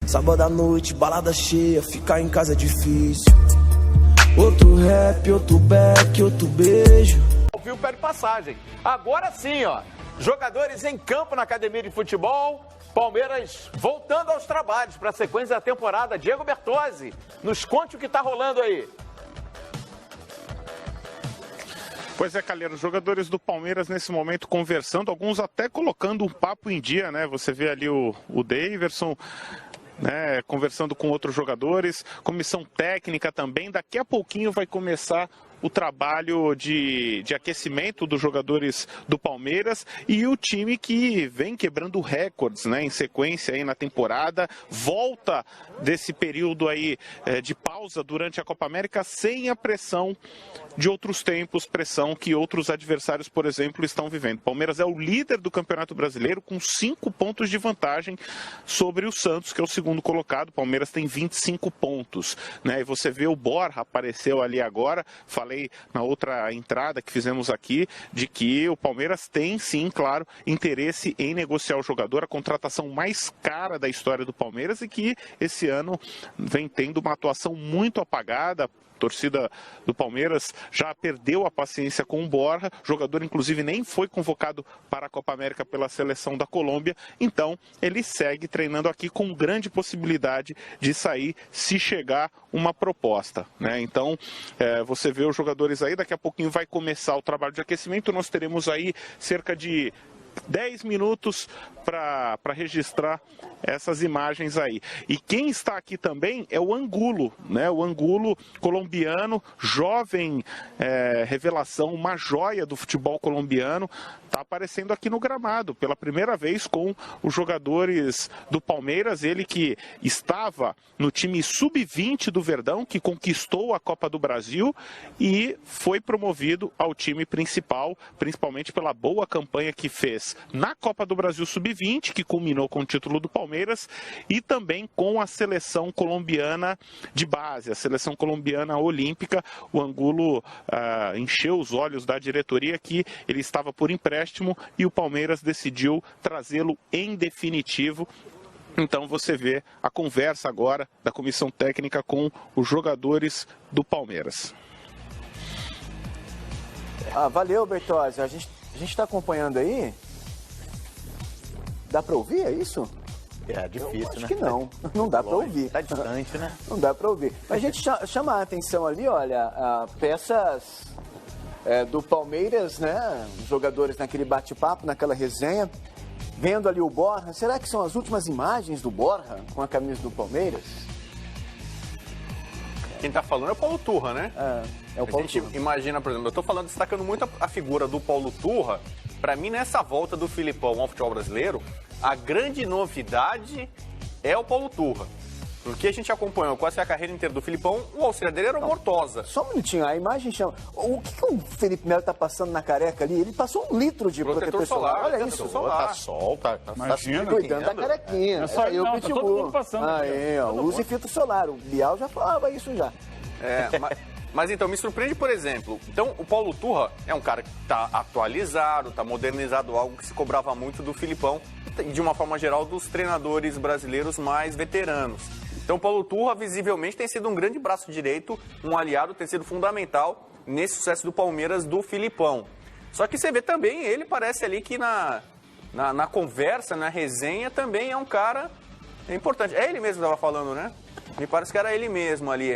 Sábado à noite, balada cheia, ficar em casa é difícil. Outro rap, outro back, outro beijo. O fio pede passagem. Agora sim, ó. Jogadores em campo na academia de futebol. Palmeiras voltando aos trabalhos para a sequência da temporada. Diego Bertozzi, nos conte o que está rolando aí. Pois é, Calheiro, os jogadores do Palmeiras nesse momento conversando, alguns até colocando um papo em dia, né? Você vê ali o Daverson, né, conversando com outros jogadores, comissão técnica também. Daqui a pouquinho vai começar o trabalho de aquecimento dos jogadores do Palmeiras e o time que vem quebrando recordes, né, em sequência aí na temporada, volta desse período aí de pausa durante a Copa América sem a pressão de outros tempos, pressão que outros adversários, por exemplo, estão vivendo. O Palmeiras é o líder do Campeonato Brasileiro com 5 pontos de vantagem sobre o Santos, que é o segundo colocado. O Palmeiras tem 25 pontos, né? E você vê o Borja apareceu ali agora. Falei na outra entrada que fizemos aqui de que o Palmeiras tem sim, claro, interesse em negociar o jogador, a contratação mais cara da história do Palmeiras e que esse ano vem tendo uma atuação muito apagada. A torcida do Palmeiras já perdeu a paciência com o Borja, o jogador inclusive nem foi convocado para a Copa América pela seleção da Colômbia, então ele segue treinando aqui com grande possibilidade de sair se chegar uma proposta, né? Então você vê os jogadores aí, daqui a pouquinho vai começar o trabalho de aquecimento, nós teremos aí cerca de 10 minutos para registrar essas imagens aí. E quem está aqui também é o Angulo, né? O Angulo colombiano, jovem revelação, uma joia do futebol colombiano, está aparecendo aqui no gramado pela primeira vez com os jogadores do Palmeiras. Ele que estava no time sub-20 do Verdão, que conquistou a Copa do Brasil e foi promovido ao time principal, principalmente pela boa campanha que fez na Copa do Brasil Sub-20, que culminou com o título do Palmeiras, e também com a seleção colombiana de base, a seleção colombiana olímpica. O Angulo encheu os olhos da diretoria que ele estava por empréstimo e o Palmeiras decidiu trazê-lo em definitivo. Então você vê a conversa agora da comissão técnica com os jogadores do Palmeiras. Valeu, Bertozzi. A gente está acompanhando aí. Dá para ouvir, é isso? É difícil, acho né? que não. Não dá para ouvir. Tá distante, né? Não dá para ouvir. Mas a gente chama a atenção ali, olha, peças do Palmeiras, né? Os jogadores naquele bate-papo, naquela resenha. Vendo ali o Borja. Será que são as últimas imagens do Borja com a camisa do Palmeiras? Quem tá falando é o Paulo Turra, né? É o Paulo A gente Turra. imagina, por exemplo, eu tô falando, destacando muito a figura do Paulo Turra. Pra mim, nessa volta do Filipão ao futebol brasileiro, a grande novidade é o Paulo Turra. Porque a gente acompanhou quase a carreira inteira do Filipão, o auxiliar dele era o Mortosa. Só um minutinho, a imagem chama... O que o Felipe Melo tá passando na careca ali? Ele passou 1 litro de protetor solar. Olha isso. Tá sol, tá Cuidando da carequinha. Não, só, Eu não, pitbull. tá todo mundo passando. Aí, ó, use filtro solar. O Bial já falava isso já. Mas então, me surpreende, por exemplo, então o Paulo Turra é um cara que está atualizado, está modernizado, algo que se cobrava muito do Filipão, de uma forma geral, dos treinadores brasileiros mais veteranos. Então o Paulo Turra, visivelmente, tem sido um grande braço direito, um aliado, tem sido fundamental nesse sucesso do Palmeiras do Filipão. Só que você vê também, ele parece ali que na conversa, na resenha, também é um cara importante. É ele mesmo que estava falando, né? Me parece que era ele mesmo ali.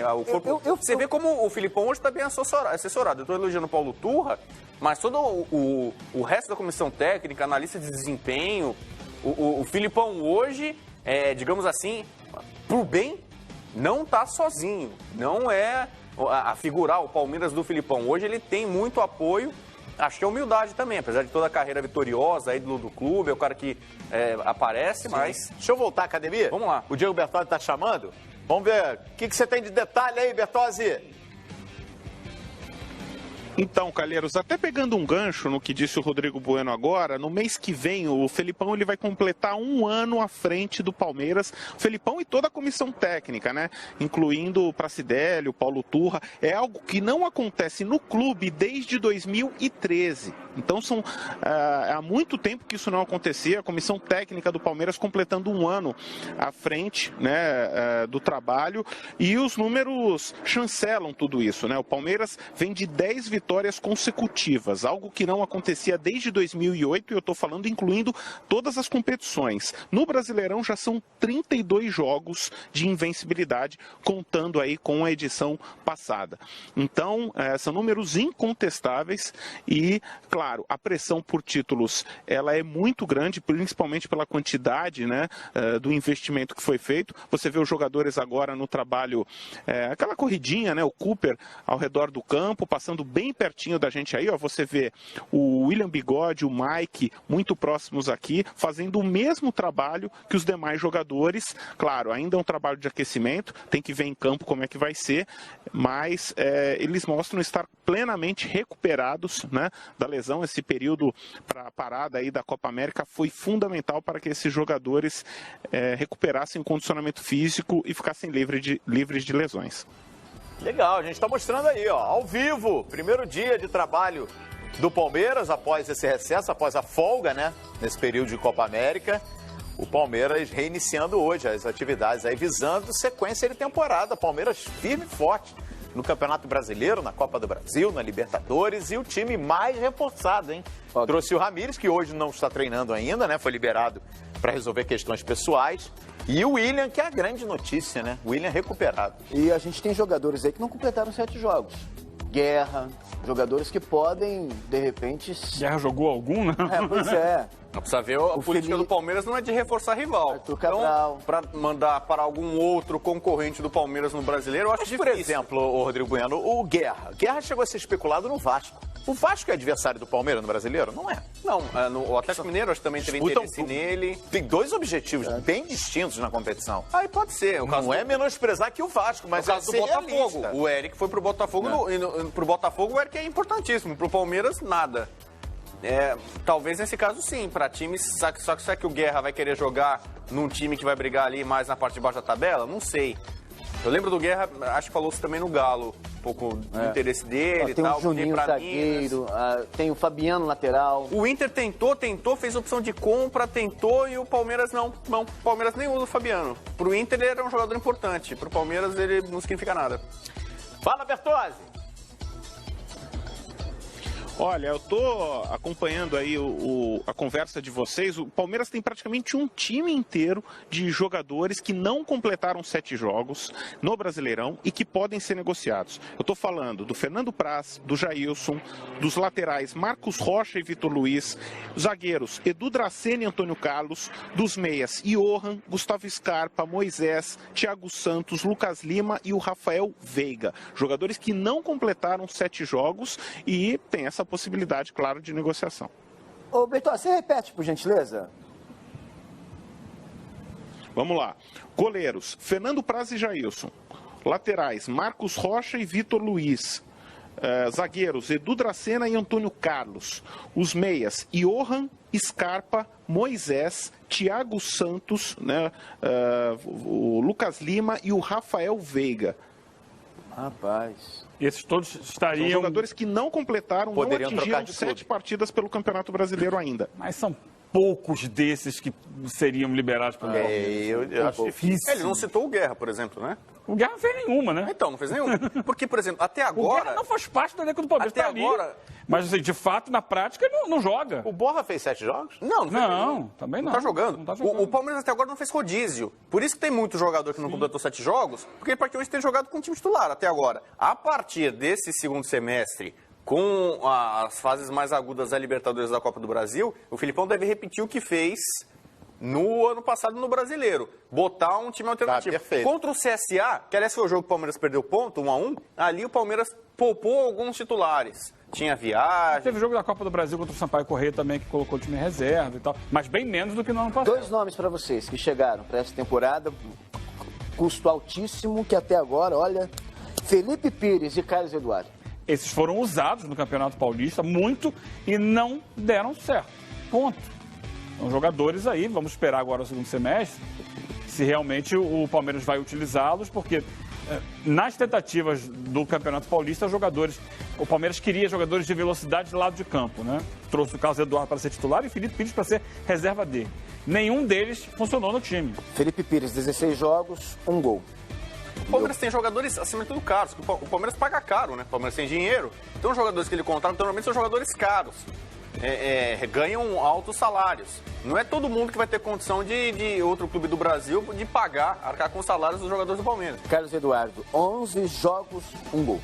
Você vê como o Filipão hoje está bem assessorado. Eu estou elogiando o Paulo Turra, mas todo o resto da comissão técnica, analista de desempenho, o Filipão hoje, digamos assim, pro bem, não está sozinho. Não é a figurar o Palmeiras do Filipão. Hoje ele tem muito apoio. Acho que é humildade também, apesar de toda a carreira vitoriosa, ídolo do clube, é o cara que aparece, mas... Deixa eu voltar à academia. Vamos lá. O Diego Bertozzi tá chamando. Vamos ver o que você tem de detalhe aí, Bertozzi. Então, Calheiros, até pegando um gancho no que disse o Rodrigo Bueno agora, no mês que vem o Felipão ele vai completar 1 ano à frente do Palmeiras, o Felipão e toda a comissão técnica, né? Incluindo o Pracidelli, o Paulo Turra. É algo que não acontece no clube desde 2013. Então, há muito tempo que isso não acontecia. A comissão técnica do Palmeiras completando 1 ano à frente, né, do trabalho, e os números chancelam tudo isso, né? O Palmeiras vem de 10 vitórias consecutivas, algo que não acontecia desde 2008, e eu estou falando incluindo todas as competições. No Brasileirão já são 32 jogos de invencibilidade, contando aí com a edição passada. Então, são números incontestáveis e, claro, a pressão por títulos ela é muito grande, principalmente pela quantidade, né, do investimento que foi feito. Você vê os jogadores agora no trabalho, aquela corridinha, né, o Cooper ao redor do campo, passando bem pertinho da gente aí, ó, você vê o William Bigode, o Mike, muito próximos aqui, fazendo o mesmo trabalho que os demais jogadores. Claro, ainda é um trabalho de aquecimento, tem que ver em campo como é que vai ser, mas eles mostram estar plenamente recuperados, né, da lesão. Esse período para a parada aí da Copa América foi fundamental para que esses jogadores recuperassem o condicionamento físico e ficassem livres de lesões. Legal, a gente está mostrando aí, ó, ao vivo, primeiro dia de trabalho do Palmeiras após esse recesso, após a folga, né, nesse período de Copa América. O Palmeiras reiniciando hoje as atividades aí, visando sequência de temporada. Palmeiras firme e forte no Campeonato Brasileiro, na Copa do Brasil, na Libertadores, e o time mais reforçado, hein? Trouxe o Ramires, que hoje não está treinando ainda, né? Foi liberado para resolver questões pessoais. E o William, que é a grande notícia, né? O William recuperado. E a gente tem jogadores aí que não completaram 7 jogos. Guerra, jogadores que podem, de repente... Guerra jogou algum, né? Pois é. Não precisa ver, a política do Palmeiras não é de reforçar rival. Arthur Cabral. Então, para mandar para algum outro concorrente do Palmeiras no Brasileiro, eu acho difícil. Por exemplo, o Rodrigo Bueno, o Guerra. Guerra chegou a ser especulado no Vasco. O Vasco é adversário do Palmeiras no Brasileiro? Não é. Não, o Atlético Mineiro acho que também teve interesse nele. Tem 2 objetivos bem distintos na competição. Aí pode ser. Não é menosprezar que o Vasco, mas no caso do Botafogo. O Eric foi pro Botafogo, pro Botafogo o Eric é importantíssimo, pro Palmeiras nada. Talvez nesse caso sim, para times, só que será que o Guerra vai querer jogar num time que vai brigar ali mais na parte de baixo da tabela? Não sei. Eu lembro do Guerra, acho que falou-se também no Galo, um pouco do interesse dele e tal. Tem o Juninho zagueiro, tem o Fabiano lateral. O Inter tentou, fez opção de compra, tentou, e o Palmeiras não. Não, o Palmeiras nem usa o Fabiano. Pro Inter ele era um jogador importante, pro Palmeiras ele não significa nada. Fala, Bertozzi! Olha, eu estou acompanhando aí a conversa de vocês. O Palmeiras tem praticamente um time inteiro de jogadores que não completaram 7 jogos no Brasileirão e que podem ser negociados. Eu estou falando do Fernando Praz, do Jailson, dos laterais Marcos Rocha e Vitor Luiz, zagueiros Edu Dracena e Antônio Carlos, dos meias Johan, Gustavo Scarpa, Moisés, Thiago Santos, Lucas Lima e o Rafael Veiga. Jogadores que não completaram 7 jogos e tem essa possibilidade, claro, de negociação. Ô, Bertol, você repete, por gentileza? Vamos lá. Goleiros, Fernando Praz e Jailson. Laterais, Marcos Rocha e Vitor Luiz. Zagueiros, Edu Dracena e Antônio Carlos. Os meias, Johan, Scarpa, Moisés, Thiago Santos, né, o Lucas Lima e o Rafael Veiga. Rapaz... Esses todos estariam... São jogadores que não completaram, poderiam não atingiram trocar de 7 partidas pelo Campeonato Brasileiro ainda. Mas são poucos desses que seriam liberados pelo Palmeiras. Eu acho difícil. Ele não citou o Guerra, por exemplo, né? O Guerra não fez nenhuma, né? Então, não fez nenhuma. Porque, por exemplo, até O agora... Guerra não faz parte do elenco do Palmeiras. Até tá ali. agora... Mas, assim, de fato, na prática, ele não joga. O Borra fez 7 jogos? Não fez Não, nenhum. também não. Não tá jogando. Não tá jogando. O Palmeiras até agora não fez rodízio. Por isso que tem muito jogador que não completou 7 jogos, porque ele praticamente tem jogado com o time titular até agora. A partir desse segundo semestre, com as fases mais agudas da Libertadores da Copa do Brasil, o Filipão deve repetir o que fez no ano passado no Brasileiro. Botar um time alternativo. Perfeito. Contra o CSA, que aliás foi o jogo que o Palmeiras perdeu ponto, 1-1, ali o Palmeiras poupou alguns titulares. Tinha viagem. Teve o jogo da Copa do Brasil contra o Sampaio Corrêa também, que colocou o time em reserva e tal. Mas bem menos do que no ano passado. 2 nomes para vocês que chegaram para essa temporada. Custo altíssimo, que até agora, olha... Felipe Pires e Carlos Eduardo. Esses foram usados no Campeonato Paulista muito e não deram certo. Ponto. São jogadores aí, vamos esperar agora o segundo semestre, se realmente o Palmeiras vai utilizá-los, porque nas tentativas do Campeonato Paulista, o Palmeiras queria jogadores de velocidade do lado de campo, né? Trouxe o Carlos Eduardo para ser titular e Felipe Pires para ser reserva dele. Nenhum deles funcionou no time. Felipe Pires, 16 jogos, 1 gol. O Palmeiras tem jogadores, acima de tudo, caros. O Palmeiras paga caro, né? O Palmeiras tem dinheiro. Então, os jogadores que ele contrata, normalmente, são jogadores caros. Ganham altos salários. Não é todo mundo que vai ter condição de outro clube do Brasil de arcar com os salários dos jogadores do Palmeiras. Carlos Eduardo, 11 jogos, 1 gol.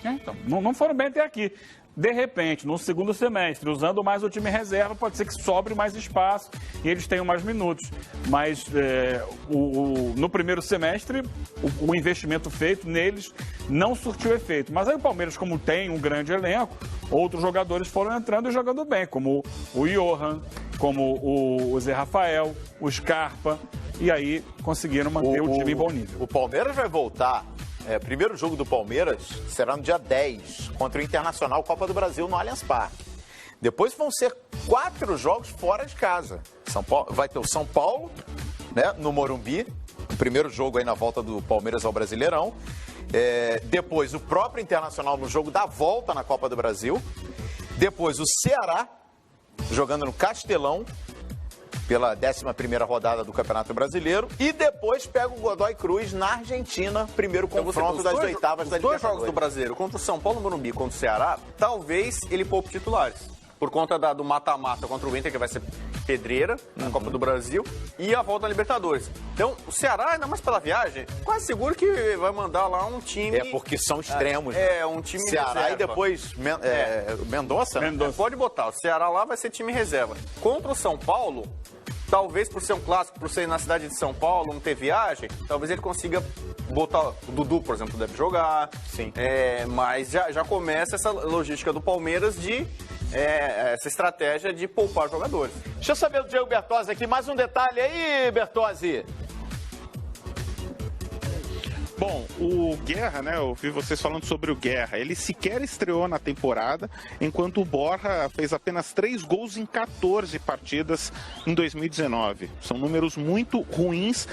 Então, não foram bem até aqui. De repente, no segundo semestre, usando mais o time reserva, pode ser que sobre mais espaço e eles tenham mais minutos. Mas no primeiro semestre, o investimento feito neles não surtiu efeito. Mas aí o Palmeiras, como tem um grande elenco, outros jogadores foram entrando e jogando bem, como o Johan, como o Zé Rafael, o Scarpa, e aí conseguiram manter o time em bom nível. O Palmeiras vai voltar. Primeiro jogo do Palmeiras será no dia 10, contra o Internacional Copa do Brasil no Allianz Parque. Depois vão ser 4 jogos fora de casa. Vai ter o São Paulo, né, no Morumbi, o primeiro jogo aí na volta do Palmeiras ao Brasileirão. Depois o próprio Internacional no jogo da volta na Copa do Brasil. Depois o Ceará, jogando no Castelão, pela 11ª rodada do Campeonato Brasileiro, e depois pega o Godoy Cruz na Argentina, primeiro confronto das oitavas da Libertadores. Os 2 jogos do Brasileiro, contra o São Paulo no Morumbi, contra o Ceará, talvez ele poupe titulares, por conta do mata-mata contra o Inter, que vai ser pedreira na Copa do Brasil, e a volta à Libertadores. Então, o Ceará, ainda mais pela viagem, quase seguro que vai mandar lá um time... porque são extremos. Um time Ceará reserva. E depois Mendonça, né? Pode botar, o Ceará lá vai ser time reserva. Contra o São Paulo, talvez por ser um clássico, por ser na cidade de São Paulo, não ter viagem, talvez ele consiga botar... O Dudu, por exemplo, deve jogar. Sim. Mas já começa essa logística do Palmeiras de... essa estratégia de poupar jogadores. Deixa eu saber do Diego Bertozzi aqui, mais um detalhe aí, Bertozzi. Bom, o Guerra, né, eu vi vocês falando sobre o Guerra, ele sequer estreou na temporada, enquanto o Borja fez apenas 3 gols em 14 partidas em 2019. São números muito ruins.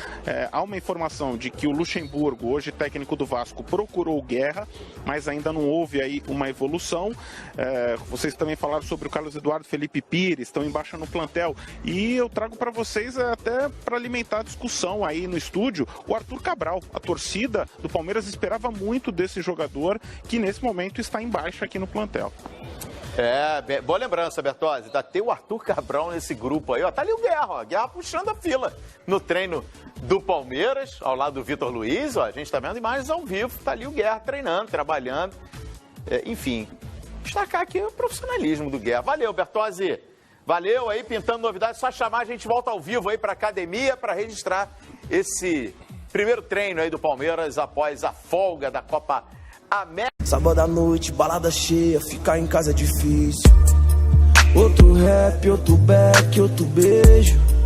Há uma informação de que o Luxemburgo, hoje técnico do Vasco, procurou o Guerra, mas ainda não houve aí uma evolução. Vocês também falaram sobre o Carlos Eduardo, Felipe Pires, estão em baixa no plantel, e eu trago para vocês, até para alimentar a discussão aí no estúdio, o Arthur Cabral. A torcida do Palmeiras esperava muito desse jogador, que nesse momento está em baixa aqui no plantel. Boa lembrança, Bertozzi. Tem o Arthur Cabral nesse grupo aí, ó. Tá ali o Guerra, ó. Guerra puxando a fila no treino do Palmeiras, ao lado do Vitor Luiz, ó. A gente tá vendo imagens ao vivo. Tá ali o Guerra treinando, trabalhando. Enfim, destacar aqui o profissionalismo do Guerra. Valeu, Bertozzi. Valeu aí, pintando novidades. Só chamar, a gente volta ao vivo aí pra academia para registrar esse primeiro treino aí do Palmeiras após a folga da Copa América. Sábado à noite, balada cheia, ficar em casa é difícil. Outro rap, outro back, outro beijo.